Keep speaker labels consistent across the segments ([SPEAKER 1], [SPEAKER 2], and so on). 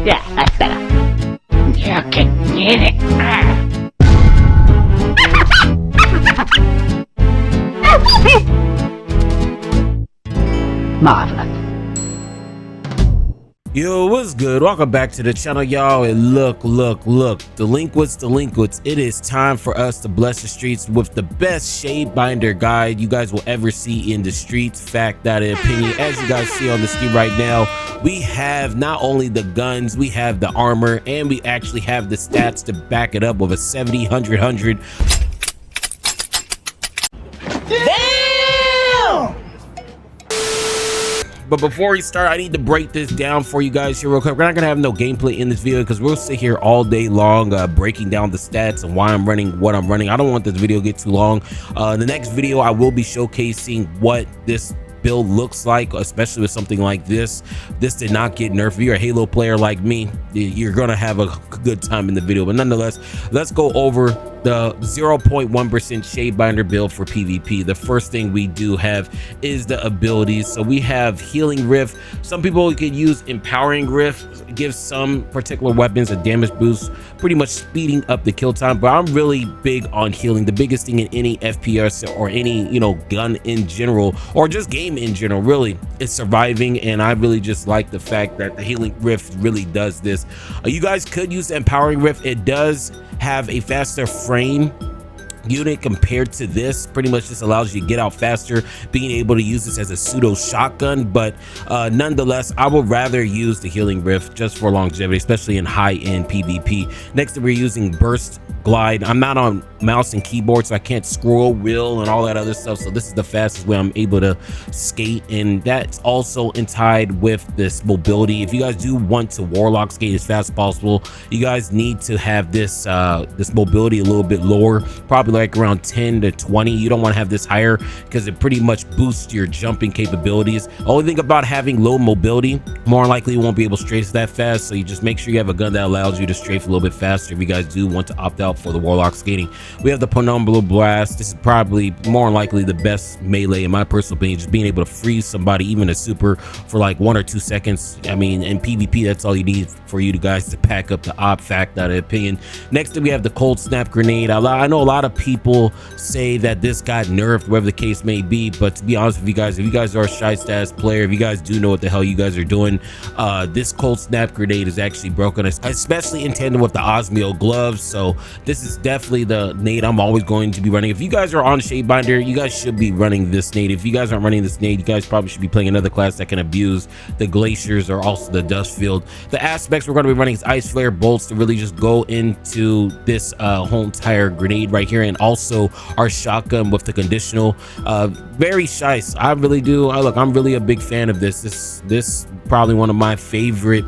[SPEAKER 1] Ya, espera. Ya que tiene. Marvelous.
[SPEAKER 2] Yo, what's good? Welcome back to the channel, y'all. And look, delinquents, it is time for us to bless the streets with the best Shadebinder guide you guys will ever see in the streets. Fact, that opinion. As you guys see on the screen right now, we have not only the guns, we have the armor, and we actually have the stats to back it up with a 70, 100, 100. But before we start, I need to break this down for you guys here real quick. We're not gonna have no gameplay in this video because we'll sit here all day long breaking down the stats and why I'm running what I'm running. I don't want this video to get too long. The next video I will be showcasing what this build looks like, especially with something like this. This did not get nerfed. If you're a Halo player like me, you're gonna have a good time in the video. But nonetheless, let's go over the 0.1% Shadebinder build for PvP. The first thing we do have is the abilities. So we have Healing Rift. Some people could use Empowering Rift, gives some particular weapons a damage boost, pretty much speeding up the kill time. But I'm really big on healing. The biggest thing in any FPS or any, you know, gun in general, or just game in general, really, is surviving. And I really just like the fact that the Healing Rift really does this. You guys could use the Empowering Rift. It does have a faster frame unit compared to this. Pretty much just allows you to get out faster, being able to use this as a pseudo shotgun. But nonetheless, I would rather use the Healing Rift just for longevity, especially in high-end PvP. Next, we're using Burst Glide. I'm not on mouse and keyboard, so I can't scroll wheel and all that other stuff, so this is the fastest way I'm able to skate, and that's also tied with this mobility. If you guys do want to Warlock skate as fast as possible, you guys need to have this this mobility a little bit lower, probably like around 10 to 20. You don't want to have this higher because it pretty much boosts your jumping capabilities. The only thing about having low mobility, more likely you won't be able to strafe that fast, so you just make sure you have a gun that allows you to strafe a little bit faster if you guys do want to opt out for the Warlock skating. We have the Penumbral Blast. This is probably more likely the best melee in my personal opinion, just being able to freeze somebody, even a super, for like 1 or 2 seconds. I mean, in PvP, that's all you need for you guys to pack up the op. Fact, that opinion. Next, we have the Cold Snap Grenade. I know a lot of people say that this got nerfed, whatever the case may be, but to be honest with you guys, if you guys are a shy status player, if you guys do know what the hell you guys are doing, this Cold Snap Grenade is actually broken, especially in tandem with the Osmio gloves. So this is definitely the nade I'm always going to be running. If you guys are on Shadebinder, you guys should be running this nade. If you guys aren't running this nade, you guys probably should be playing another class that can abuse the glaciers or also the dust field. The aspects we're going to be running is Ice Flare bolts to really just go into this whole entire grenade right here, and also our shotgun with the conditional. Very nice. I really do. Look, I'm really a big fan of this. This probably one of my favorite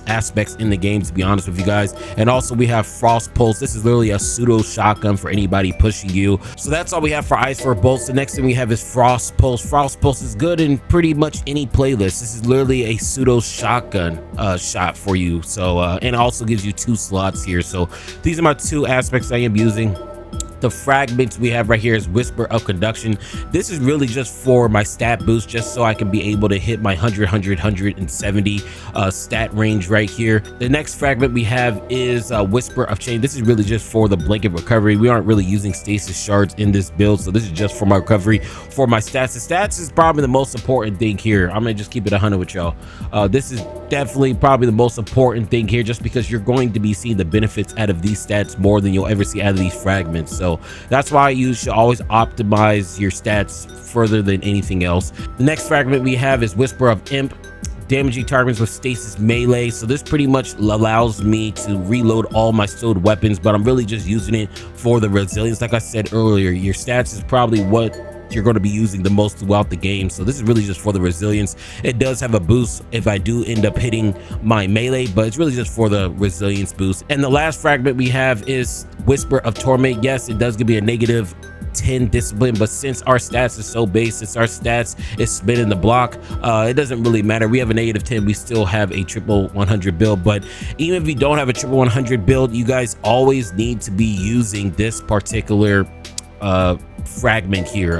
[SPEAKER 2] aspects in the game, to be honest with you guys. And also we have Frost Pulse. This is literally a pseudo shotgun for anybody pushing you. So that's all we have for Ice Flare bolts. The next thing we have is Frost Pulse. Frost Pulse is good in pretty much any playlist. This is literally a pseudo shotgun shot for you. So and it also gives you 2 slots here. So these are my 2 aspects I am using. The fragments we have right here is Whisper of Conduction. This is really just for my stat boost, just so I can be able to hit my 100, 100, 170 stat range right here. The next fragment we have is Whisper of Change. This is really just for the blanket recovery. We aren't really using stasis shards in this build, so this is just for my recovery. For my stats, the stats is probably the most important thing here. I'm gonna just keep it 100 with y'all. This is definitely probably the most important thing here, just because you're going to be seeing the benefits out of these stats more than you'll ever see out of these fragments. So that's why you should always optimize your stats further than anything else. The next fragment we have is Whisper of Imp, damaging targets with stasis melee. So this pretty much allows me to reload all my stowed weapons, but I'm really just using it for the resilience. Like I said earlier, your stats is probably what you're going to be using the most throughout the game, so this is really just for the resilience. It does have a boost if I do end up hitting my melee, but it's really just for the resilience boost. And the last fragment we have is Whisper of Torment. Yes, it does give me a negative 10 discipline, but since our stats is so base, since our stats is spinning the block, it doesn't really matter. We have a negative 10, we still have a triple 100 build. But even if you don't have a triple 100 build, you guys always need to be using this particular fragment here.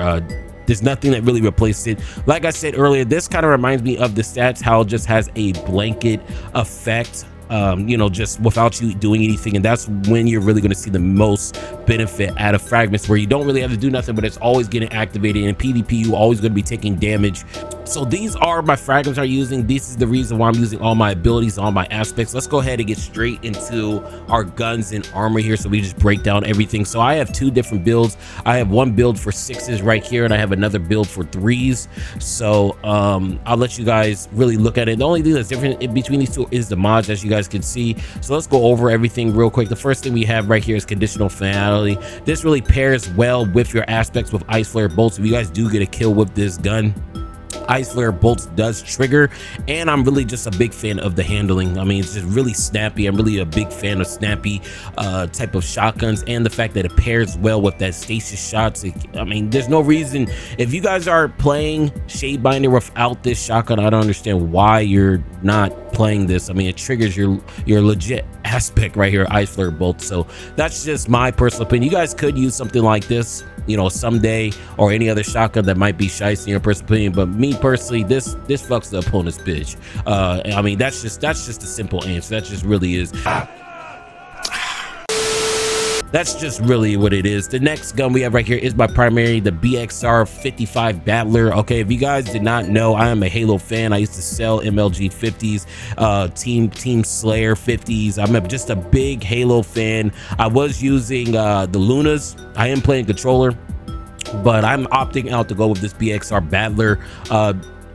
[SPEAKER 2] There's nothing that really replaced it. Like I said earlier, this kind of reminds me of the stats, how it just has a blanket effect you know, just without you doing anything. And that's when you're really going to see the most benefit out of fragments, where you don't really have to do nothing, but it's always getting activated. In PvP, you always going to be taking damage. So these are my fragments I'm using. This is the reason why I'm using all my abilities, all my aspects. Let's go ahead and get straight into our guns and armor here, so we just break down everything. So I have two different builds. I have one build for 6s right here, and I have another build for 3s. So I'll let you guys really look at it. The only thing that's different in between these two is the mods, as you guys can see. So let's go over everything real quick. The first thing we have right here is conditional finality. This really pairs well with your aspects with ice flare bolts. If you guys do get a kill with this gun, ice flare bolts does trigger, and I'm really just a big fan of the handling. I mean, it's just really snappy. I'm really a big fan of snappy type of shotguns, and the fact that it pairs well with that stasis shots. I mean, there's no reason, if you guys are playing Shadebinder without this shotgun, I don't understand why you're not playing this. I mean, it triggers your legit aspect right here, ice flare bolts. So that's just my personal opinion. You guys could use something like this, you know, someday, or any other shotgun that might be shiesty in your personal opinion. But me personally, this fucks the opponent's bitch. I mean, that's just a simple answer. That just really is. That's just really what it is. The next gun we have right here is my primary, the BXR 55 Battler. Okay, if you guys did not know, I am a Halo fan. I used to sell MLG 50s, Team Slayer 50s. I'm just a big Halo fan. I was using the Lunas. I am playing controller, but I'm opting out to go with this BXR Battler.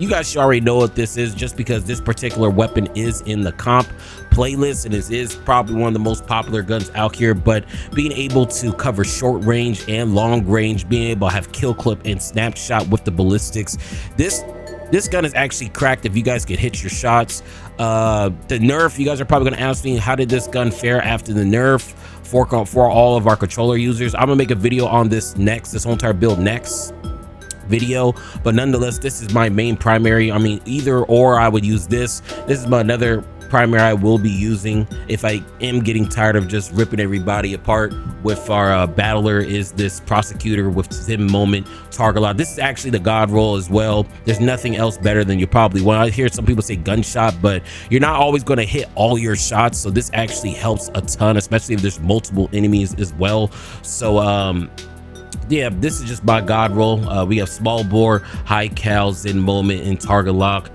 [SPEAKER 2] You guys should already know what this is, just because this particular weapon is in the comp playlist, and it is probably one of the most popular guns out here. But being able to cover short range and long range, being able to have kill clip and snapshot with the ballistics, this gun is actually cracked if you guys can hit your shots. The nerf, you guys are probably going to ask me, how did this gun fare after the nerf for all of our controller users? I'm gonna make a video on this next, this whole entire build next video, but nonetheless, this is my main primary. I mean, either or, I would use this. This is my another primary I will be using if I am getting tired of just ripping everybody apart. With our battler is this prosecutor with 𝕂𝕚𝕚𝕚 ℔ This is actually the god roll as well. There's nothing else better than you probably want. I hear some people say gunshot, but you're not always going to hit all your shots, so this actually helps a ton, especially if there's multiple enemies as well. So yeah, this is just my god roll. We have small bore, high cal, 𝕂𝕚𝕚𝕚, and target lock.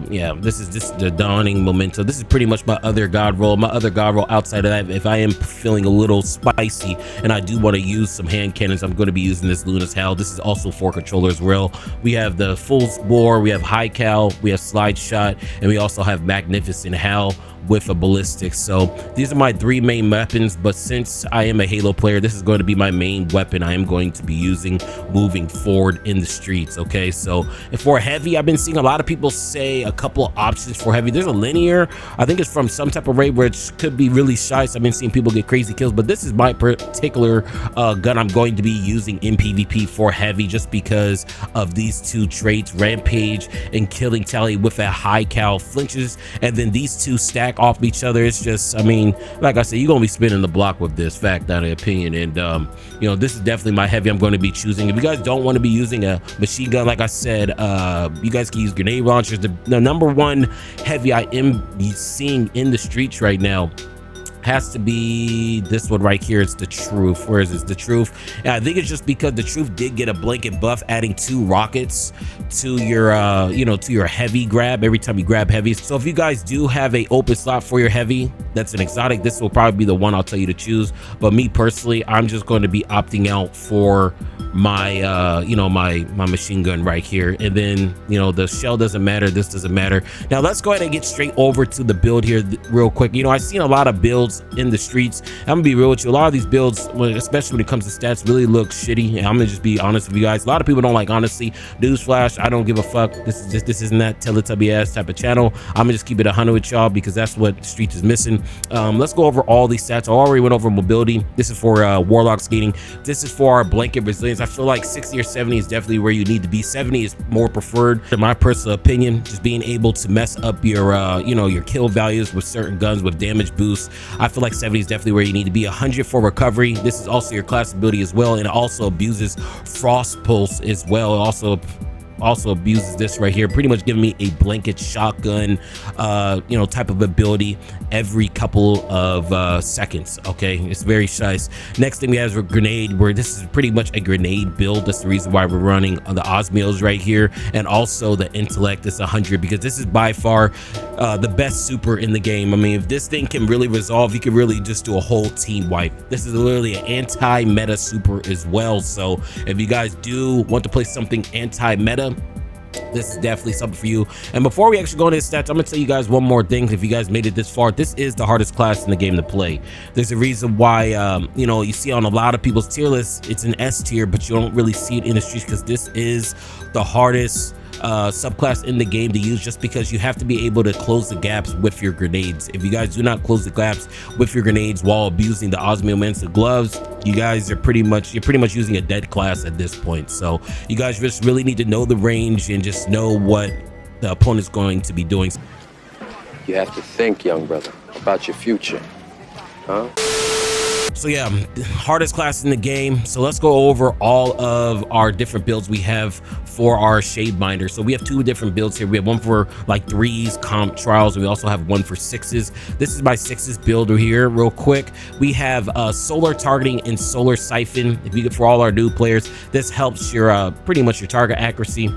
[SPEAKER 2] Yeah, this is just the 𝕂𝕚𝕚𝕚𝕚. This is pretty much my other god roll. My other god roll outside of that, if I am feeling a little spicy and I do want to use some hand cannons, I'm going to be using this Luna's Howl. This is also for controllers as well. We have the full bore, we have high cal, we have slide shot, and we also have magnificent Howl with a ballistic. So these are my three main weapons, but since I am a Halo player, this is going to be my main weapon I am going to be using moving forward in the streets. Okay, so for heavy, I've been seeing a lot of people say a couple options for heavy. There's a linear, I think it's from some type of raid, which could be really shy, so I've been seeing people get crazy kills, but this is my particular gun I'm going to be using in PvP for heavy, just because of these two traits, rampage and killing tally with a high cal flinches, and then these two stack off each other. It's just, I mean, like I said, you're gonna be spinning the block with this, fact, out of opinion. And you know, this is definitely my heavy I'm going to be choosing. If you guys don't want to be using a machine gun, like I said, you guys can use grenade launchers. The number one heavy I am seeing in the streets right now has to be this one right here. It's the Truth. Where is this? The Truth. And I think it's just because the Truth did get a blanket buff, adding 2 rockets to your you know, to your heavy grab every time you grab heavy. So if you guys do have a open slot for your heavy that's an exotic, this will probably be the one I'll tell you to choose. But me personally, I'm just going to be opting out for my you know, my machine gun right here. And then, you know, the shell doesn't matter, this doesn't matter. Now let's go ahead and get straight over to the build here real quick. You know, I've seen a lot of builds in the streets. I'm gonna be real with you, a lot of these builds, especially when it comes to stats, really look shitty, and I'm gonna just be honest with you guys. A lot of people don't like honesty. Newsflash, I don't give a fuck. This isn't that Teletubby ass type of channel. I'm gonna just keep it 100 with y'all, because that's what the streets is missing. Let's go over all these stats. I already went over mobility. This is for Warlock skating. This is for our blanket resilience. I feel like 60 or 70 is definitely where you need to be. 70 is more preferred in my personal opinion. Just being able to mess up your you know, your kill values with certain guns with damage boosts. I feel like 70 is definitely where you need to be. 100 for recovery. This is also your class ability as well, and it also abuses frost pulse as well. It also also abuses this right here, pretty much giving me a blanket shotgun type of ability every couple of seconds. Okay, it's very nice. Next thing we have is a grenade, where this is pretty much a grenade build. That's the reason why we're running the 𝕂𝕚𝕚𝕥𝕒𝕣𝕒𝕠𝕠 right here, and also the intellect is 100, because this is by far the best super in the game. I mean, if this thing can really resolve, you can really just do a whole team wipe. This is literally an anti-meta super as well. So if you guys do want to play something anti-meta, this is definitely something for you. And before we actually go into the stats, I'm gonna tell you guys one more thing. If you guys made it this far, this is the hardest class in the game to play. There's a reason why you see on a lot of people's tier lists it's an S tier, but you don't really see it in the streets, because this is the hardest subclass in the game to use, just because you have to be able to close the gaps with your grenades. If you guys do not close the gaps with your grenades while abusing the 𝕂𝕚𝕚𝕚𝕚 gloves, you guys are pretty much using a dead class at this point. So you guys just really need to know the range and just know what the opponent's going to be doing.
[SPEAKER 3] You have to think, young brother, about your future, huh?
[SPEAKER 2] So yeah, hardest class in the game. So let's go over all of our different builds we have for our Shadebinder. So we have two different builds here. We have one for like 3s, comp trials, and we also have one for 6s. This is my 6s build here real quick. We have solar targeting and solar siphon. If you get for all our new players, this helps your pretty much your target accuracy,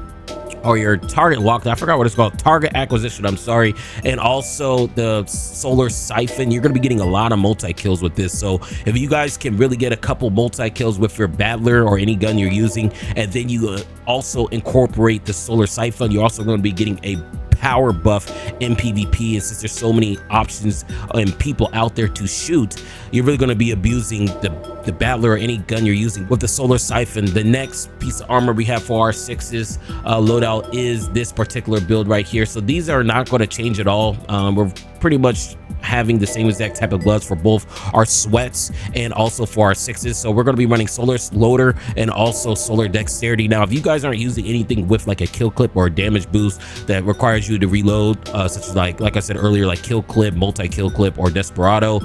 [SPEAKER 2] or your target lock. I forgot what it's called. Target acquisition, I'm sorry. And also the solar siphon. You're going to be getting a lot of multi-kills with this. So if you guys can really get a couple multi-kills with your battler or any gun you're using, and then you also incorporate the solar siphon, you're also going to be getting a power buff in PvP. And since there's so many options and people out there to shoot, you're really going to be abusing the battler or any gun you're using with the solar siphon. The next piece of armor we have for our 6s loadout is this particular build right here. So these are not going to change at all. We're pretty much having the same exact type of gloves for both our sweats and also for our 6s. So we're going to be running solar loader and also solar dexterity. Now, if you guys aren't using anything with like a kill clip or a damage boost that requires you to reload, such as like I said earlier, like kill clip, multi-kill clip, or desperado,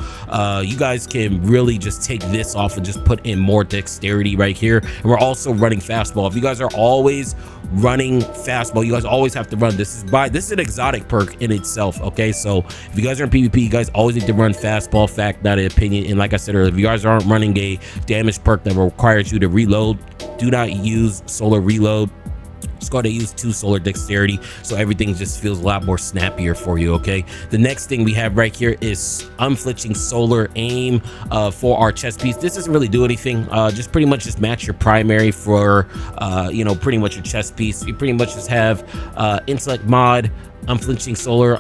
[SPEAKER 2] you guys can really just take this off and just put in more dexterity right here. And we're also running fastball. If you guys are always running fastball, you guys always have to run this is an exotic perk in itself. Okay, so if you guys are in PvP, you guys always need to run fastball, fact, not an opinion. And like I said earlier, if you guys aren't running a damage perk that requires you to reload, do not use solar reload. Just go ahead and use 2 solar dexterity, so everything just feels a lot more snappier for you. Okay, the next thing we have right here is unflinching solar aim for our chest piece. This doesn't really do anything, just pretty much just match your primary for pretty much your chest piece. You pretty much just have intellect mod, unflinching solar.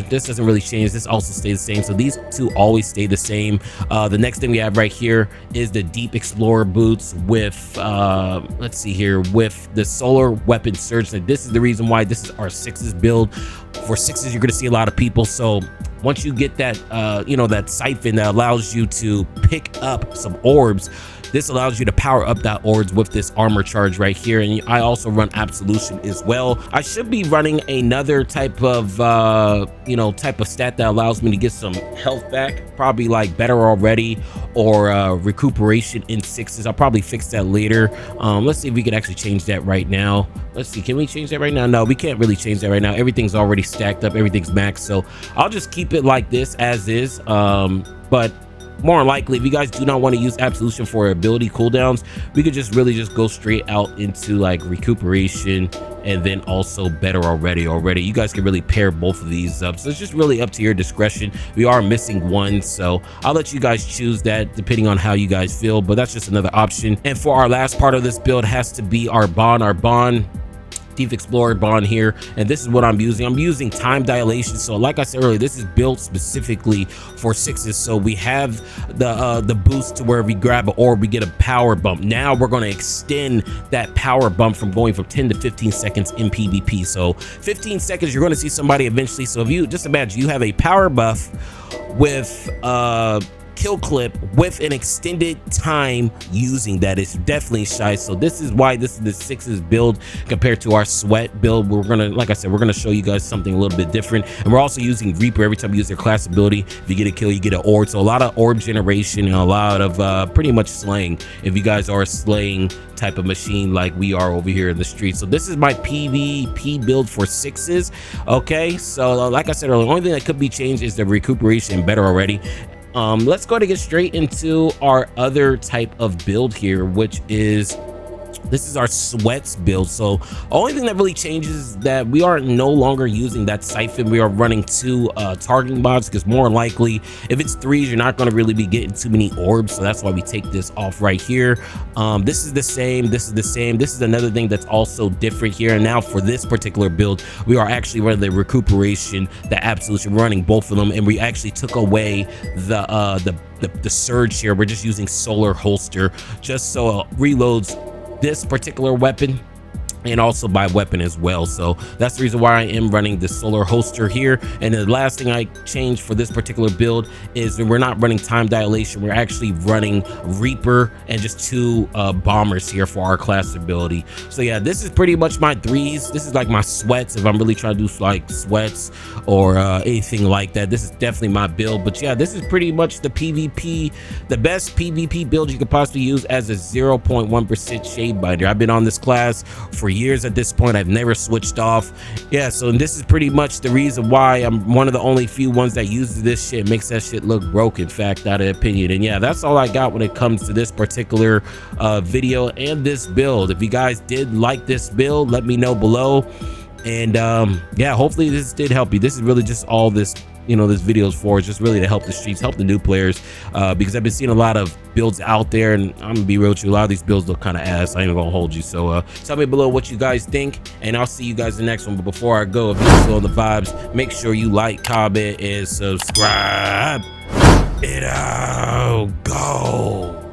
[SPEAKER 2] This doesn't really change. This also stays the same. So these two always stay the same. The next thing we have right here is the deep explorer boots with let's see here, with the solar weapon surge. And this is the reason why this is our 6s build. For 6s, you're going to see a lot of people. So once you get that that siphon that allows you to pick up some orbs, this allows you to power up that orbs with this armor charge right here. And I also run absolution as well. I should be running another type of stat that allows me to get some health back, probably like better already, or recuperation in 6s. I'll probably fix that later. Let's see if we can actually change that right now. Let's see, can we change that right now? No, we can't really change that right now. Everything's already stacked up, everything's maxed. So I'll just keep it like this as is. But more likely, if you guys do not want to use absolution for ability cooldowns, we could just really just go straight out into like recuperation and then also better already. You guys can really pair both of these up, so it's just really up to your discretion. We are missing one, so I'll let you guys choose that depending on how you guys feel, but that's just another option. And for our last part of this build has to be our bond Deep Explorer bond here, and this is what I'm using. I'm using time dilation. So like I said earlier, this is built specifically for 6s. So we have the boost to where we grab an orb, we get a power bump. Now we're going to extend that power bump from going from 10 to 15 seconds in PvP. So 15 seconds, you're going to see somebody eventually. So if you just imagine you have a power buff with kill clip with an extended time using that. It's definitely shy. So this is why this is the 6's build compared to our sweat build. We're gonna, like I said, we're gonna show you guys something a little bit different. And we're also using Reaper. Every time you use their class ability, if you get a kill, you get an orb. So a lot of orb generation and a lot of pretty much slaying, if you guys are a slaying type of machine like we are over here in the street. So this is my PvP build for 6's. Okay, so like I said earlier, the only thing that could be changed is the recuperation better already. Let's go to get straight into our other type of build here, which is this is our sweats build. So only thing that really changes is that we are no longer using that siphon. We are running 2 targeting bots, because more likely if it's 3s, you're not going to really be getting too many orbs. So that's why we take this off right here. This is the same. This is the same. This is another thing that's also different here. And now for this particular build, we are actually running the recuperation, the absolution, running both of them, and we actually took away the surge here. We're just using solar holster just so it reloads this particular weapon and also by weapon as well. So that's the reason why I am running the solar holster here. And the last thing I changed for this particular build is that we're not running time dilation. We're actually running Reaper and just 2 bombers here for our class ability. So yeah, this is pretty much my 3s. This is like my sweats if I'm really trying to do like sweats or anything like that. This is definitely my build. But yeah, this is pretty much the PvP, the best PvP build you could possibly use as a 0.1% Shadebinder. I've been on this class for years at this point. I've never switched off. Yeah, so this is pretty much the reason why I'm one of the only few ones that uses this shit, makes that shit look broke, in fact, out of opinion. And yeah, that's all I got when it comes to this particular video and this build. If you guys did like this build, let me know below. And yeah, hopefully this did help you. This is really just all this, you know, this video is for, is just really to help the streets, help the new players, because I've been seeing a lot of builds out there, and I'm gonna be real with you, a lot of these builds look kind of ass. I ain't gonna hold you. So tell me below what you guys think, and I'll see you guys in the next one. But before I go, if you're still on the vibes, make sure you like, comment, and subscribe. Go.